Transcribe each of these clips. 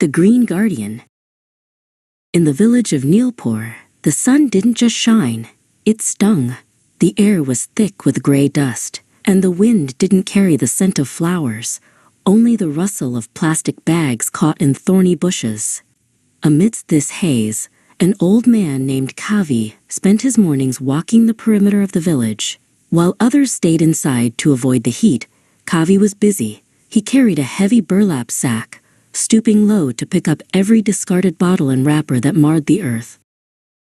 The Green Guardian. In the village of Neelpur, the sun didn't just shine, it stung. The air was thick with gray dust, and the wind didn't carry the scent of flowers, only the rustle of plastic bags caught in thorny bushes. Amidst this haze, an old man named Kavi spent his mornings walking the perimeter of the village. While others stayed inside to avoid the heat, Kavi was busy. He carried a heavy burlap sack, stooping low to pick up every discarded bottle and wrapper that marred the earth.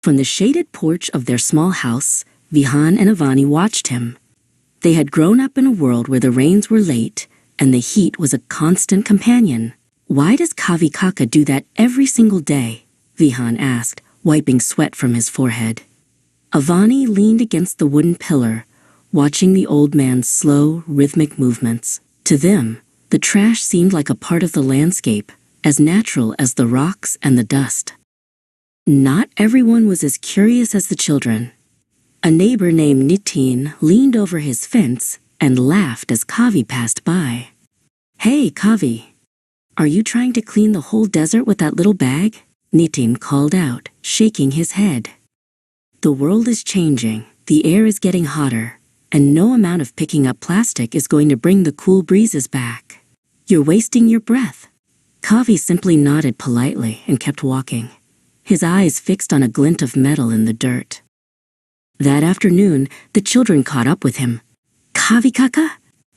From the shaded porch of their small house, Vihan and Avani watched him. They had grown up in a world where the rains were late and the heat was a constant companion. "Why does Kavi Kaka do that every single day?" Vihan asked, wiping sweat from his forehead. Avani leaned against the wooden pillar, watching the old man's slow, rhythmic movements. To them, the trash seemed like a part of the landscape, as natural as the rocks and the dust. Not everyone was as curious as the children. A neighbor named Nitin leaned over his fence and laughed as Kavi passed by. "Hey, Kavi, are you trying to clean the whole desert with that little bag?" Nitin called out, shaking his head. "The world is changing, the air is getting hotter, and no amount of picking up plastic is going to bring the cool breezes back. You're wasting your breath." Kavi simply nodded politely and kept walking, his eyes fixed on a glint of metal in the dirt. That afternoon, the children caught up with him. "Kavi Kaka?"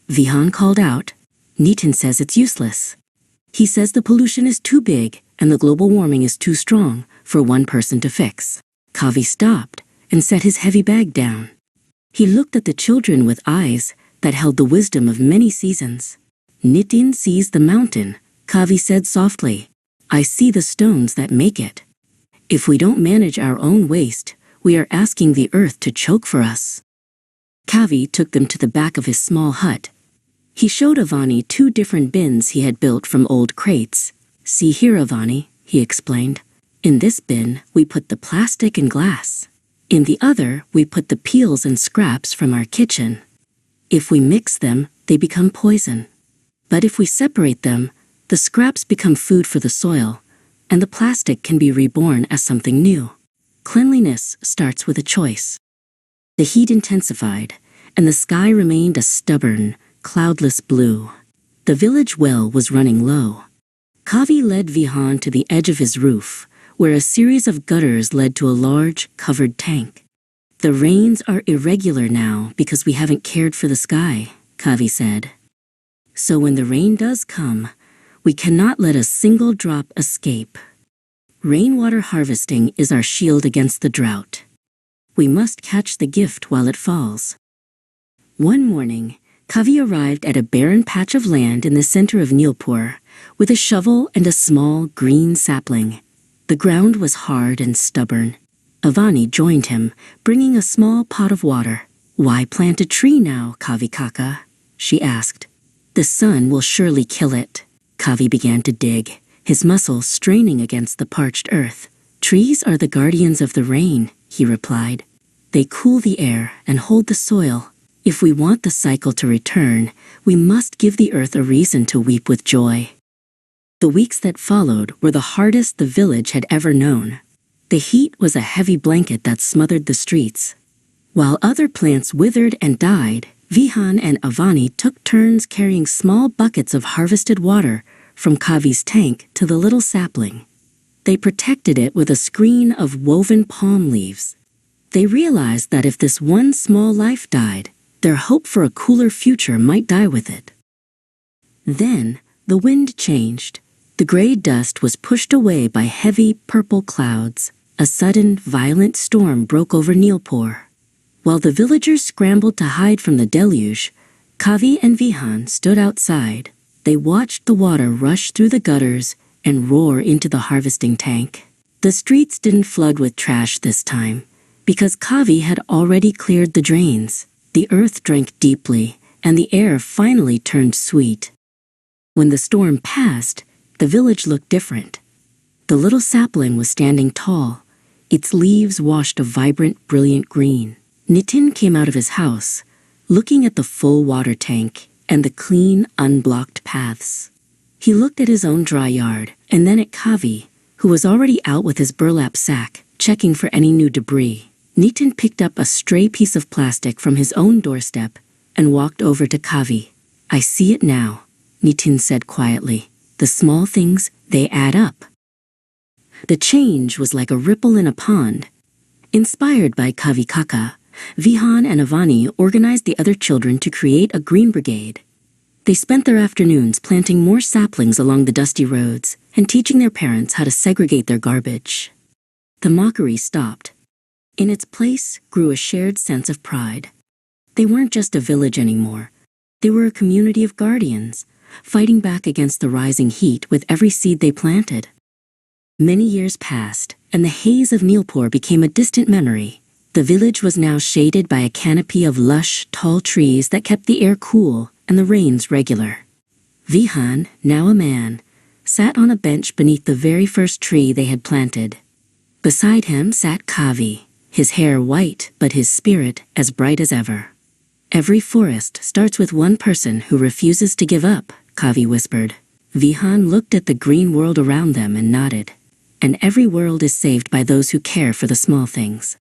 Vihan called out. "Nitin says it's useless. He says the pollution is too big and the global warming is too strong for one person to fix." Kavi stopped and set his heavy bag down. He looked at the children with eyes that held the wisdom of many seasons. "Nitin sees the mountain," Kavi said softly. "I see the stones that make it. If we don't manage our own waste, we are asking the earth to choke for us." Kavi took them to the back of his small hut. He showed Avani 2 different bins he had built from old crates. "See here, Avani," he explained. "In this bin, we put the plastic and glass. In the other, we put the peels and scraps from our kitchen. If we mix them, they become poison. But if we separate them, the scraps become food for the soil, and the plastic can be reborn as something new. Cleanliness starts with a choice." The heat intensified, and the sky remained a stubborn, cloudless blue. The village well was running low. Kavi led Vihan to the edge of his roof, where a series of gutters led to a large, covered tank. "The rains are irregular now because we haven't cared for the sky," Kavi said. "So when the rain does come, we cannot let a single drop escape. Rainwater harvesting is our shield against the drought. We must catch the gift while it falls." One morning, Kavi arrived at a barren patch of land in the center of Neelpur with a shovel and a small green sapling. The ground was hard and stubborn. Avani joined him, bringing a small pot of water. "Why plant a tree now, Kavi Kaka?" she asked. "The sun will surely kill it." Kavi began to dig, his muscles straining against the parched earth. "Trees are the guardians of the rain," he replied. "They cool the air and hold the soil. If we want the cycle to return, we must give the earth a reason to weep with joy." The weeks that followed were the hardest the village had ever known. The heat was a heavy blanket that smothered the streets. While other plants withered and died, Vihan and Avani took turns carrying small buckets of harvested water from Kavi's tank to the little sapling. They protected it with a screen of woven palm leaves. They realized that if this one small life died, their hope for a cooler future might die with it. Then, the wind changed. The gray dust was pushed away by heavy, purple clouds. A sudden, violent storm broke over Neelpur. While the villagers scrambled to hide from the deluge, Kavi and Vihan stood outside. They watched the water rush through the gutters and roar into the harvesting tank. The streets didn't flood with trash this time, because Kavi had already cleared the drains. The earth drank deeply, and the air finally turned sweet. When the storm passed, the village looked different. The little sapling was standing tall, its leaves washed a vibrant, brilliant green. Nitin came out of his house, looking at the full water tank and the clean, unblocked paths. He looked at his own dry yard, and then at Kavi, who was already out with his burlap sack, checking for any new debris. Nitin picked up a stray piece of plastic from his own doorstep and walked over to Kavi. "I see it now," Nitin said quietly. "The small things, they add up." The change was like a ripple in a pond. Inspired by Kavi Kaka, Vihan and Avani organized the other children to create a green brigade. They spent their afternoons planting more saplings along the dusty roads and teaching their parents how to segregate their garbage. The mockery stopped. In its place grew a shared sense of pride. They weren't just a village anymore. They were a community of guardians, fighting back against the rising heat with every seed they planted. Many years passed, and the haze of Nilpur became a distant memory. The village was now shaded by a canopy of lush, tall trees that kept the air cool and the rains regular. Vihan, now a man, sat on a bench beneath the very first tree they had planted. Beside him sat Kavi, his hair white but his spirit as bright as ever. "Every forest starts with one person who refuses to give up," Kavi whispered. Vihan looked at the green world around them and nodded. "And every world is saved by those who care for the small things."